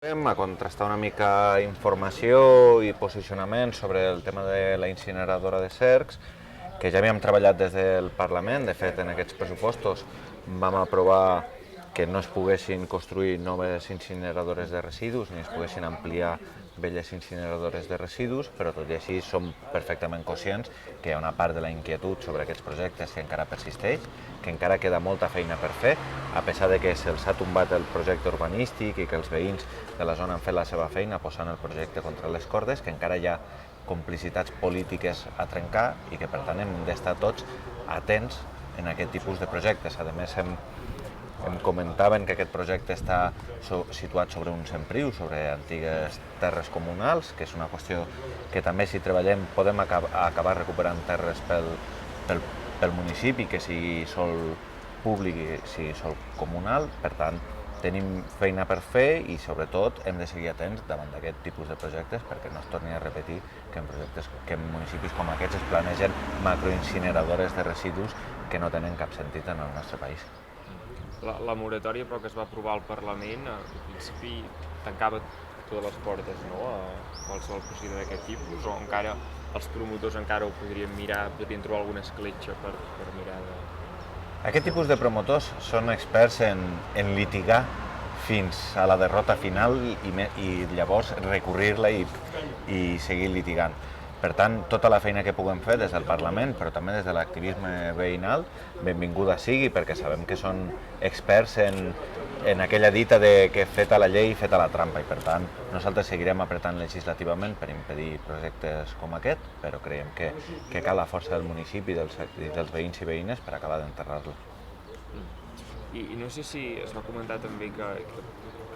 A contrastar una mica informació i posicionament sobre el tema de la incineradora de Cercs, que ja havíem treballat des del Parlament. De fet, en aquests pressupostos vam aprovar que no es poguessin construir noves incineradores de residus ni es poguessin ampliar velles incineradores de residus, però tot i així som perfectament conscients que hi ha una part de la inquietud sobre aquests projectes que encara persisteix, que encara queda molta feina per fer, a pesar de que se'ls ha tombat el projecte urbanístic i que els veïns de la zona han fet la seva feina posant el projecte contra les cordes, que encara hi ha complicitats polítiques a trencar i que per tant hem d'estar tots atents en aquest tipus de projectes. A més, em comentaven que aquest projecte està situat sobre un sempriu, sobre antigues terres comunals, que és una qüestió que també, si treballem, podem acabar recuperant terres pel municipi, que sigui sòl públic i sigui sòl comunal. Per tant, tenim feina per fer i, sobretot, hem de seguir atents davant d'aquest tipus de projectes perquè no es torni a repetir que en municipis com aquests es planegen macroincineradores de residus que no tenen cap sentit en el nostre país. La moratòria, però, que es va aprovar al Parlament, en principi tancava totes les portes, no?, a qualsevol possible d'aquest tipus, o encara els promotors encara ho podrien mirar, podrien trobar alguna escletxa per mirar de... Aquest tipus de promotors són experts en litigar fins a la derrota final i llavors recurrir-la i seguir litigant. Per tant, tota la feina que puguem fer des del Parlament, però també des de l'activisme veïnal, benvinguda sigui, perquè sabem que són experts en aquella dita de que feta la llei, feta la trampa, i per tant nosaltres seguirem apretant legislativament per impedir projectes com aquest, però creiem que cal la força del municipi i dels veïns i veïnes per acabar d'enterrar-lo. I no sé si es va comentar també que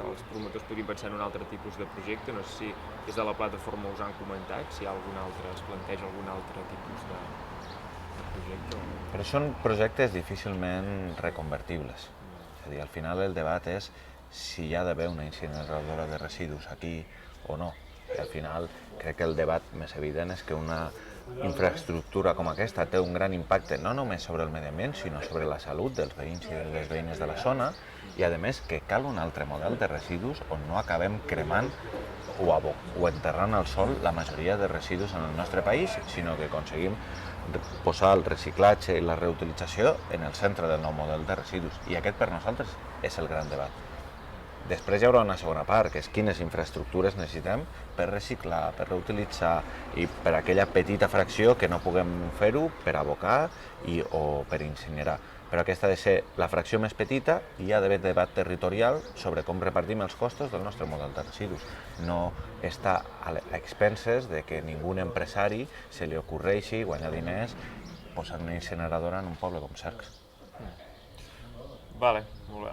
els promotors podrien pensar en un altre tipus de projecte, no sé si des de la plataforma us han comentat, si es planteja algun altre tipus de projecte. Però són projectes difícilment reconvertibles. És a dir, al final el debat és si hi ha d'haver una incineradora de residus aquí o no. I al final crec que el debat més evident és que una infraestructura com aquesta té un gran impacte no només sobre el medi ambient, sinó sobre la salut dels veïns i de les veïnes de la zona, i a més que cal un altre model de residus on no acabem cremant o enterrant al sol la majoria de residus en el nostre país, sinó que aconseguim posar el reciclatge i la reutilització en el centre del nou model de residus. I aquest per nosaltres és el gran debat. Després hi haurà una segona part, que és quines infraestructures necessitem per reciclar, per reutilitzar i per aquella petita fracció que no puguem fer-ho per abocar o per incinerar. Però aquesta ha de ser la fracció més petita i hi ha d'haver debat territorial sobre com repartim els costos del nostre model de residus. No està a expenses de que ningú empresari se li ocorreixi guanyar diners posant una incineradora en un poble com Cercs. Vale, molt bé.